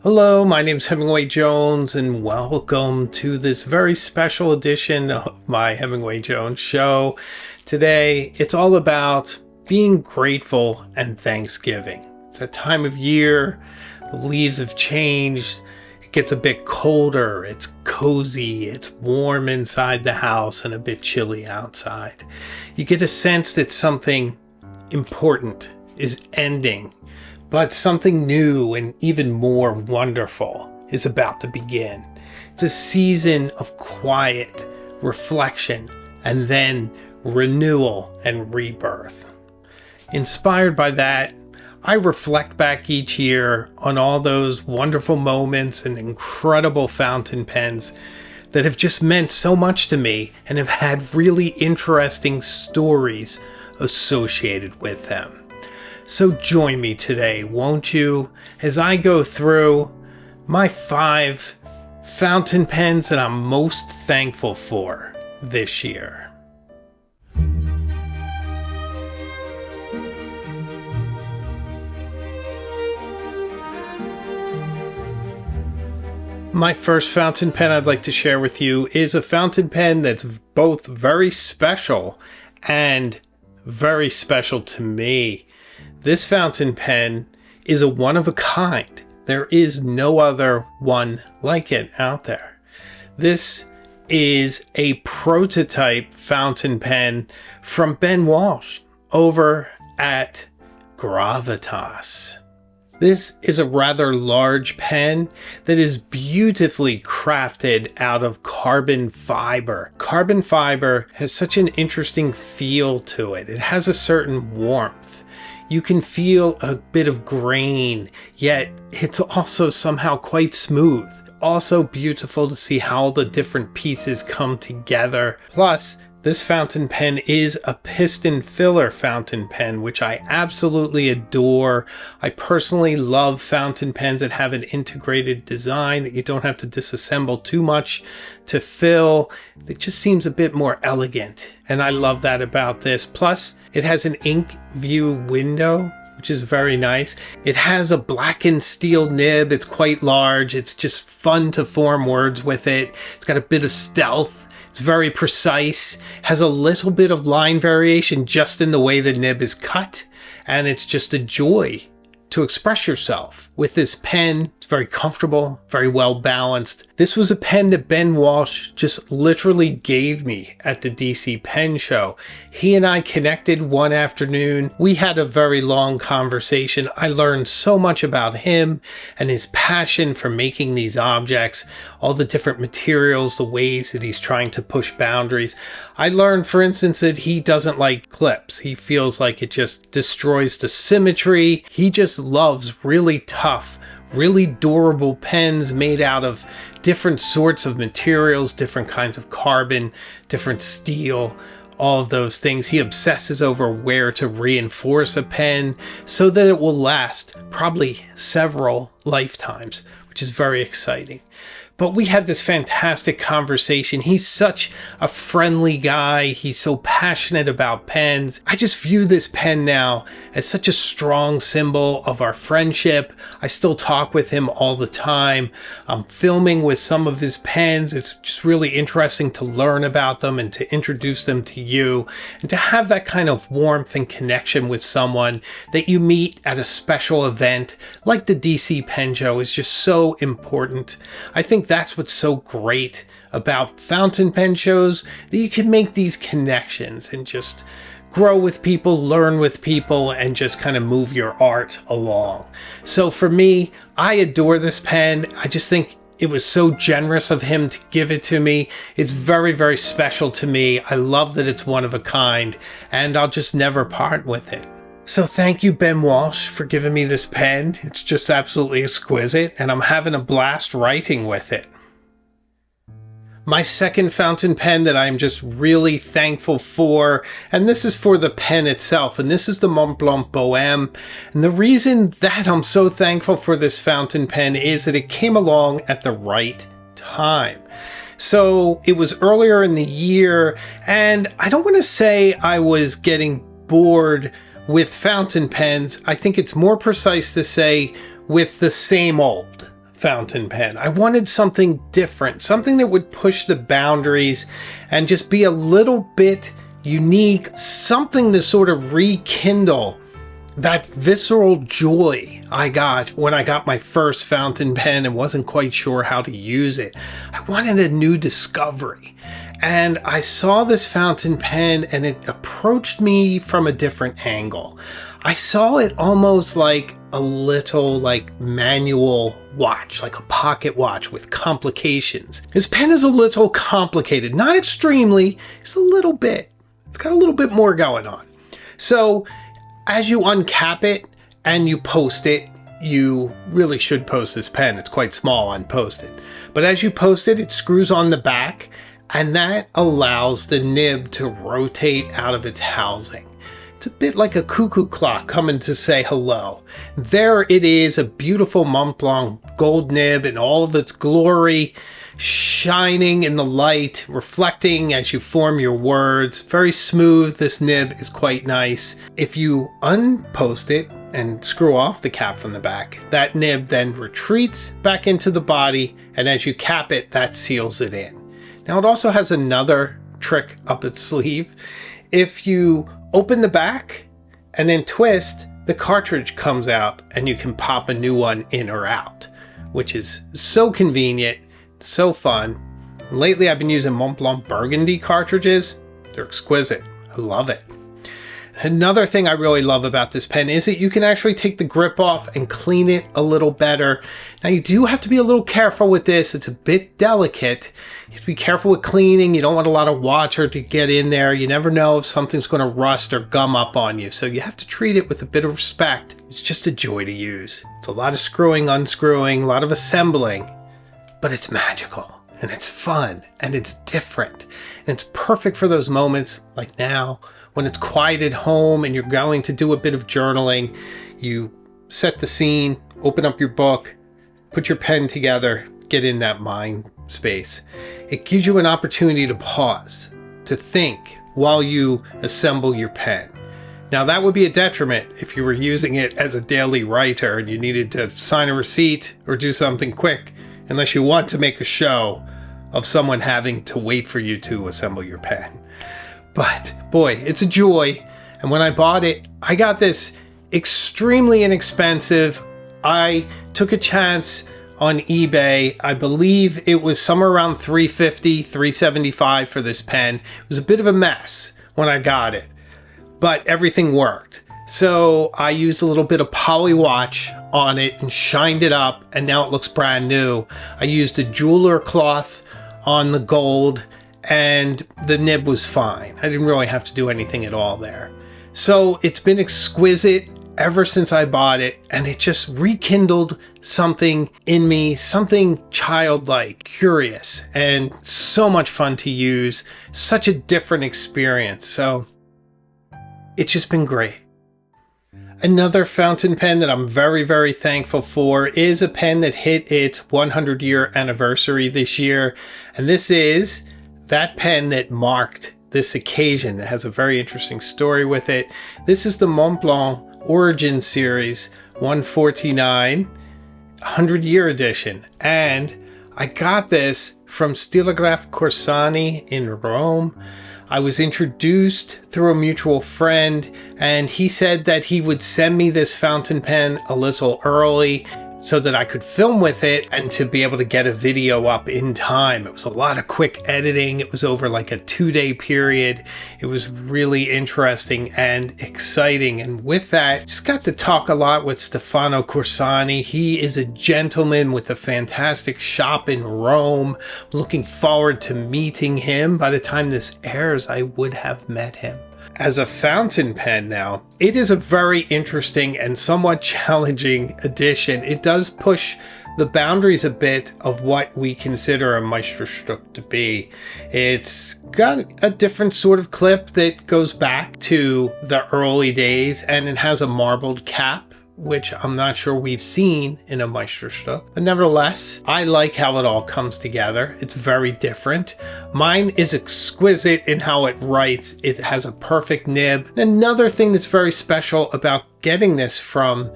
Hello, my name's Hemingway Jones, and welcome to this very special edition of my Hemingway Jones show. Today, it's all about being grateful and Thanksgiving. It's that time of year, the leaves have changed, it gets a bit colder, it's cozy, it's warm inside the house and a bit chilly outside. You get a sense that something important is ending, but something new and even more wonderful is about to begin. It's a season of quiet, reflection, and then renewal and rebirth. Inspired by that, I reflect back each year on all those wonderful moments and incredible fountain pens that have just meant so much to me and have had really interesting stories associated with them. So join me today, won't you, as I go through my 5 fountain pens that I'm most thankful for this year. My first fountain pen I'd like to share with you is a fountain pen that's both very special and very special to me. This fountain pen is a one of a kind. There is no other one like it out there. This is a prototype fountain pen from Ben Walsh over at Gravitas. This is a rather large pen that is beautifully crafted out of carbon fiber. Carbon fiber has such an interesting feel to it. It has a certain warmth. You can feel a bit of grain, yet it's also somehow quite smooth. Also beautiful to see how the different pieces come together. Plus, this fountain pen is a piston filler fountain pen, which I absolutely adore. I personally love fountain pens that have an integrated design, that you don't have to disassemble too much to fill. It just seems a bit more elegant, and I love that about this. Plus, it has an ink view window, which is very nice. It has a blackened steel nib. It's quite large. It's just fun to form words with it. It's got a bit of stealth. It's very precise, has a little bit of line variation just in the way the nib is cut, and it's just a joy to express yourself with this pen. It's very comfortable, very well balanced. This was a pen that Ben Walsh just literally gave me at the DC Pen Show. He and I connected one afternoon. We had a very long conversation. I learned so much about him and his passion for making these objects, all the different materials, the ways that he's trying to push boundaries. I learned, for instance, that he doesn't like clips. He feels like it just destroys the symmetry. He just loves really tough, really durable pens made out of different sorts of materials, different kinds of carbon, different steel, all of those things. He obsesses over where to reinforce a pen so that it will last probably several lifetimes, which is very exciting. But we had this fantastic conversation. He's such a friendly guy. He's so passionate about pens. I just view this pen now as such a strong symbol of our friendship. I still talk with him all the time. I'm filming with some of his pens. It's just really interesting to learn about them and to introduce them to you, and to have that kind of warmth and connection with someone that you meet at a special event like the DC Pen Show is just so important. I think that's what's so great about fountain pen shows, that you can make these connections and just grow with people, learn with people, and just kind of move your art along. So for me, I adore this pen. I just think it was so generous of him to give it to me. It's very, very special to me. I love that it's one of a kind, and I'll just never part with it. So thank you, Ben Walsh, for giving me this pen. It's just absolutely exquisite, and I'm having a blast writing with it. My second fountain pen that I'm just really thankful for, and this is for the pen itself, and this is the Montblanc Bohme. And the reason that I'm so thankful for this fountain pen is that it came along at the right time. So it was earlier in the year, and I don't want to say I was getting bored with fountain pens. I think it's more precise to say with the same old fountain pen. I wanted something different, something that would push the boundaries and just be a little bit unique, something to sort of rekindle that visceral joy I got when I got my first fountain pen and wasn't quite sure how to use it. I wanted a new discovery. And I saw this fountain pen and it approached me from a different angle. I saw it almost like a little manual watch, like a pocket watch with complications. This pen is a little complicated, not extremely, it's a little bit. It's got a little bit more going on. So as you uncap it and you post it, you really should post this pen. It's quite small unposted. But as you post it, it screws on the back, and that allows the nib to rotate out of its housing. It's a bit like a cuckoo clock coming to say hello. There it is, a beautiful Montblanc gold nib in all of its glory, shining in the light, reflecting as you form your words. Very smooth. This nib is quite nice. If you unpost it and screw off the cap from the back, that nib then retreats back into the body, and as you cap it, that seals it in. Now it also has another trick up its sleeve. If you open the back and then twist, the cartridge comes out and you can pop a new one in or out, which is so convenient. So fun. Lately I've been using Montblanc Burgundy cartridges. They're exquisite. I love it. Another thing I really love about this pen is that you can actually take the grip off and clean it a little better. Now you do have to be a little careful with this. It's a bit delicate. You have to be careful with cleaning. You don't want a lot of water to get in there. You never know if something's going to rust or gum up on you. So you have to treat it with a bit of respect. It's just a joy to use. It's a lot of screwing, unscrewing, a lot of assembling. But it's magical, and it's fun, and it's different, and it's perfect for those moments like now when it's quiet at home and you're going to do a bit of journaling. You set the scene, open up your book, put your pen together, get in that mind space. It gives you an opportunity to pause, to think while you assemble your pen. Now that would be a detriment if you were using it as a daily writer and you needed to sign a receipt or do something quick, unless you want to make a show of someone having to wait for you to assemble your pen. But boy, it's a joy. And when I bought it, I got this extremely inexpensive. I took a chance on eBay. I believe it was somewhere around $350, $375 for this pen. It was a bit of a mess when I got it, but everything worked. So I used a little bit of poly watch on it and shined it up, and now it looks brand new. I used a jeweler cloth on the gold, and the nib was fine. I didn't really have to do anything at all there. So it's been exquisite ever since I bought it, and it just rekindled something in me, something childlike, curious, and so much fun to use. Such a different experience. So it's just been great. Another fountain pen that I'm very, very thankful for is a pen that hit its 100-year anniversary this year. And this is that pen that marked this occasion. It has a very interesting story with it. This is the Montblanc Origin Series 149 100-year edition. And I got this from Stilograph Corsani in Rome. I was introduced through a mutual friend, and he said that he would send me this fountain pen a little early so that I could film with it and to be able to get a video up in time. It was a lot of quick editing. It was over like a 2-day period. It was really interesting and exciting. And with that, just got to talk a lot with Stefano Corsani. He is a gentleman with a fantastic shop in Rome. Looking forward to meeting him. By the time this airs, I would have met him. As a fountain pen now, it is a very interesting and somewhat challenging addition. It does push the boundaries a bit of what we consider a Meisterstück to be. It's got a different sort of clip that goes back to the early days, and it has a marbled cap, which I'm not sure we've seen in a Meisterstück. But nevertheless, I like how it all comes together. It's very different. Mine is exquisite in how it writes. It has a perfect nib. Another thing that's very special about getting this from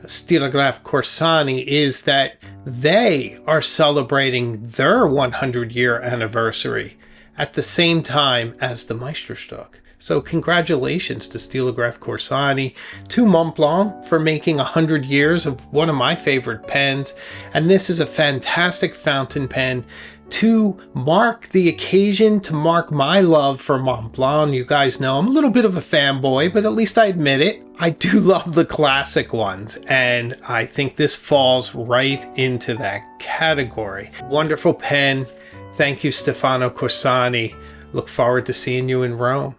Stilograph Corsani is that they are celebrating their 100-year anniversary at the same time as the Meisterstück. So congratulations to Stilograph Corsani, to Montblanc for making 100 years of one of my favorite pens. And this is a fantastic fountain pen to mark the occasion, to mark my love for Montblanc. You guys know I'm a little bit of a fanboy, but at least I admit it. I do love the classic ones, and I think this falls right into that category. Wonderful pen. Thank you, Stefano Corsani. Look forward to seeing you in Rome.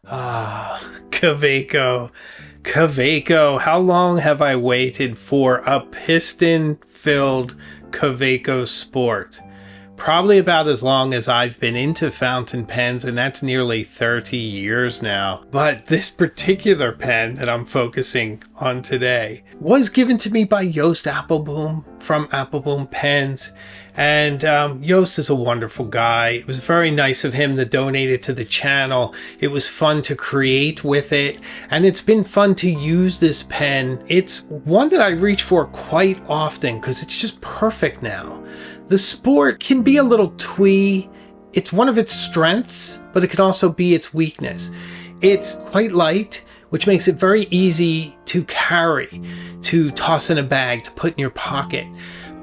Ah, Kaweco. Kaweco. How long have I waited for a piston-filled Kaweco Sport? Probably about as long as I've been into fountain pens, and that's nearly 30 years now. But this particular pen that I'm focusing on today was given to me by Joost Appelboom from Appelboom Pens. And Joost is a wonderful guy. It was very nice of him to donate it to the channel. It was fun to create with it, and it's been fun to use this pen. It's one that I reach for quite often because it's just perfect now. The Sport can be a little twee. It's one of its strengths, but it can also be its weakness. It's quite light, which makes it very easy to carry, to toss in a bag, to put in your pocket.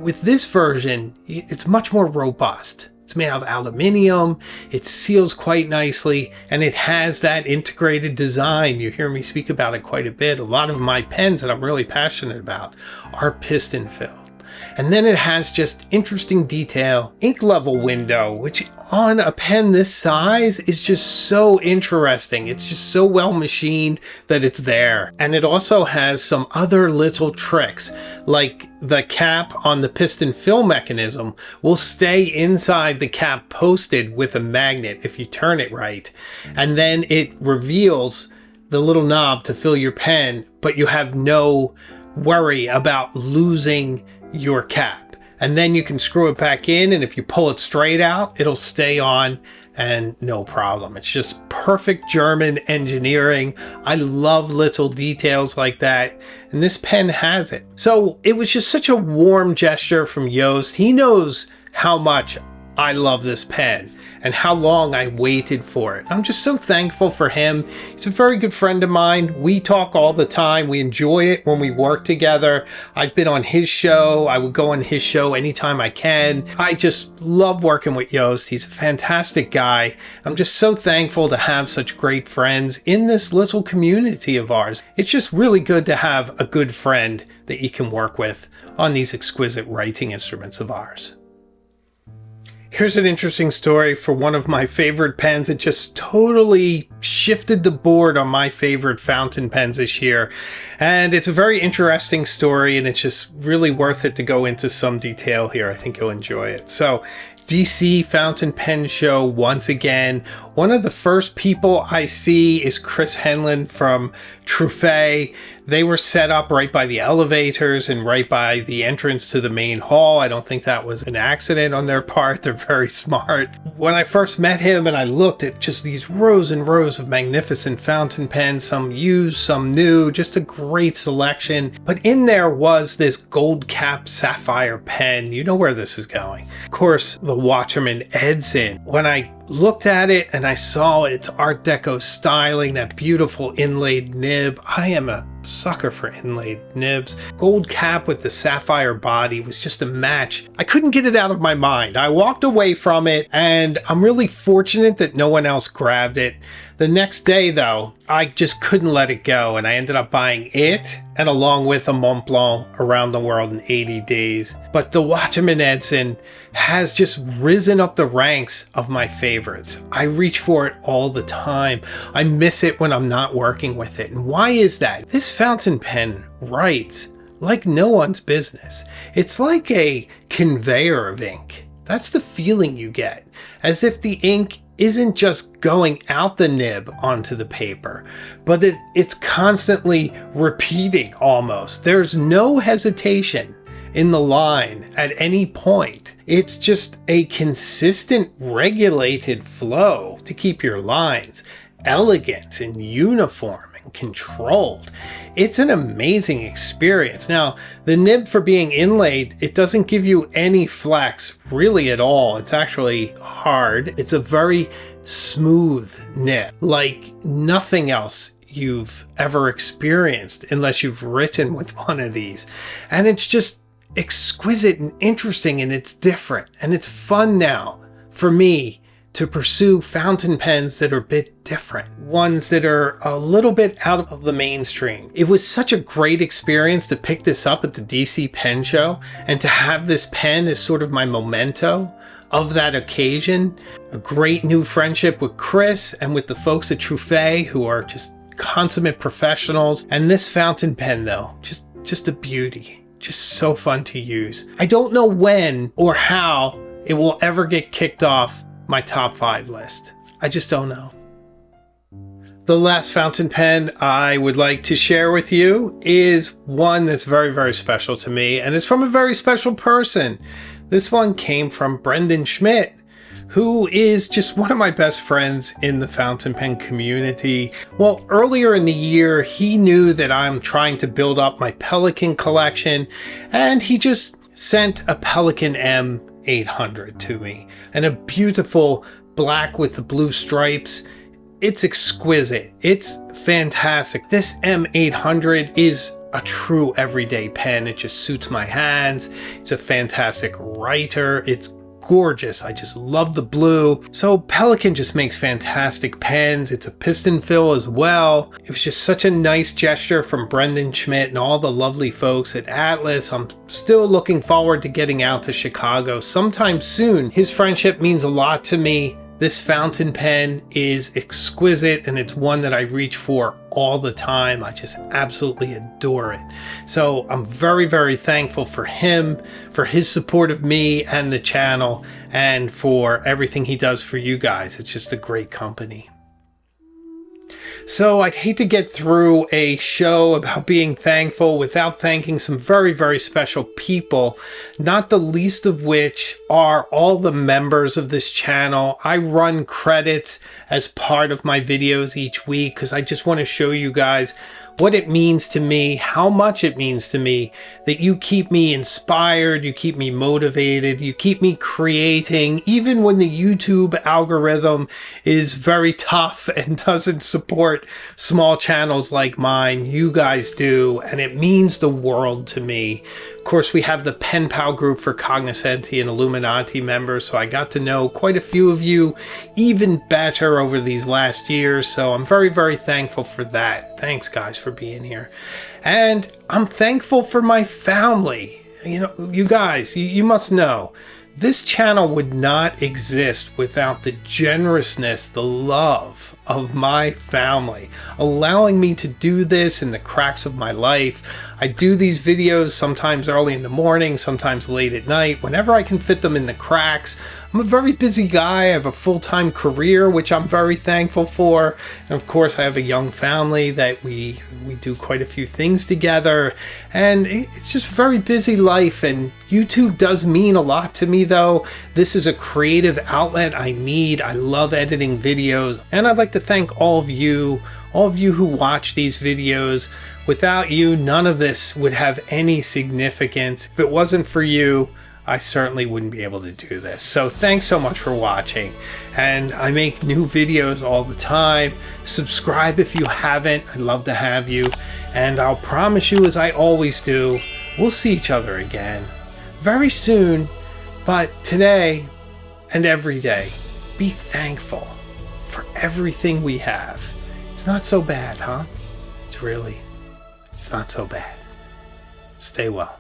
With this version, it's much more robust. It's made out of aluminium, it seals quite nicely, and it has that integrated design. You hear me speak about it quite a bit. A lot of my pens that I'm really passionate about are piston filled. And then it has just interesting detail, ink level window, which on a pen this size is just so interesting. It's just so well machined that it's there. And it also has some other little tricks, like the cap on the piston fill mechanism will stay inside the cap posted with a magnet if you turn it right. And then it reveals the little knob to fill your pen, but you have no worry about losing your cap. And then you can screw it back in, and if you pull it straight out, it'll stay on and no problem. It's just perfect German engineering. I love little details like that, and this pen has it. So it was just such a warm gesture from Joost. He knows how much I love this pen and how long I waited for it. I'm just so thankful for him. He's a very good friend of mine. We talk all the time. We enjoy it when we work together. I've been on his show. I would go on his show anytime I can. I just love working with Joost. He's a fantastic guy. I'm just so thankful to have such great friends in this little community of ours. It's just really good to have a good friend that you can work with on these exquisite writing instruments of ours. Here's an interesting story for one of my favorite pens. It just totally shifted the board on my favorite fountain pens this year. And it's a very interesting story, and it's just really worth it to go into some detail here. I think you'll enjoy it. So, DC Fountain Pen Show once again. One of the first people I see is Chris Henlon from Truffet. They were set up right by the elevators and right by the entrance to the main hall. I don't think that was an accident on their part. They're very smart. When I first met him and I looked at just these rows and rows of magnificent fountain pens, some used, some new, just a great selection. But in there was this gold cap sapphire pen. You know where this is going. Of course, the Waterman Edson. When I looked at it and I saw its Art Deco styling, that beautiful inlaid nib. I am a sucker for inlaid nibs. Gold cap with the sapphire body was just a match. I couldn't get it out of my mind. I walked away from it, and I'm really fortunate that no one else grabbed it. The next day though, I just couldn't let it go, and I ended up buying it and along with a Montblanc Around the World in 80 Days. But the Waterman Edson has just risen up the ranks of my favorites. I reach for it all the time. I miss it when I'm not working with it. And why is that? This fountain pen writes like no one's business. It's like a conveyor of ink. That's the feeling you get, as if the ink isn't just going out the nib onto the paper, but it's constantly repeating almost. There's no hesitation in the line at any point. It's just a consistent, regulated flow to keep your lines elegant and uniform and and controlled. It's an amazing experience. Now, the nib for being inlaid, it doesn't give you any flex really at all. It's actually hard. It's a very smooth nib, like nothing else you've ever experienced unless you've written with one of these. And it's just exquisite and interesting, and it's different, and it's fun now for me to pursue fountain pens that are a bit different, ones that are a little bit out of the mainstream. It was such a great experience to pick this up at the DC Pen Show and to have this pen as sort of my memento of that occasion. A great new friendship with Chris and with the folks at Truffet, who are just consummate professionals. And this fountain pen though, just a beauty, just so fun to use. I don't know when or how it will ever get kicked off my top 5 list. I just don't know. The last fountain pen I would like to share with you is one that's very, very special to me, and it's from a very special person. This one came from Brendan Schmidt, who is just one of my best friends in the fountain pen community. Well, earlier in the year, he knew that I'm trying to build up my Pelikan collection, and he just sent a Pelikan M800 to me, and a beautiful black with the blue stripes. It's exquisite. It's fantastic. This M800 is a true everyday pen. It just suits my hands. It's a fantastic writer. It's gorgeous. I just love the blue. So Pelikan just makes fantastic pens. It's a piston fill as well. It was just such a nice gesture from Brendan Schmidt and all the lovely folks at Atlas. I'm still looking forward to getting out to Chicago sometime soon. His friendship means a lot to me. This fountain pen is exquisite, and it's one that I reach for all the time. I just absolutely adore it. So I'm very, very thankful for him, for his support of me and the channel, and for everything he does for you guys. It's just a great company. So I'd hate to get through a show about being thankful without thanking some very, very special people, not the least of which are all the members of this channel. I run credits as part of my videos each week because I just want to show you guys what it means to me, how much it means to me that you keep me inspired, you keep me motivated, you keep me creating, even when the YouTube algorithm is very tough and doesn't support small channels like mine. You guys do, and it means the world to me. Of course, we have the Pen Pal group for Cognoscenti and Illuminati members, so I got to know quite a few of you even better over these last years, so I'm very, very thankful for that. Thanks, guys, for being here. And I'm thankful for my family. You know, you guys, you must know, this channel would not exist without the generousness, the love of my family, allowing me to do this in the cracks of my life. I do these videos sometimes early in the morning, sometimes late at night, whenever I can fit them in the cracks. I'm a very busy guy. I have a full-time career, which I'm very thankful for. And of course, I have a young family that we do quite a few things together. And it's just a very busy life. And YouTube does mean a lot to me, though. This is a creative outlet I need. I love editing videos. And I'd like to thank all of you who watch these videos. Without you, none of this would have any significance. If it wasn't for you, I certainly wouldn't be able to do this. So thanks so much for watching. And I make new videos all the time. Subscribe if you haven't. I'd love to have you. And I'll promise you, as I always do, we'll see each other again very soon. But today and every day, be thankful for everything we have. It's not so bad, huh? It's not so bad. Stay well.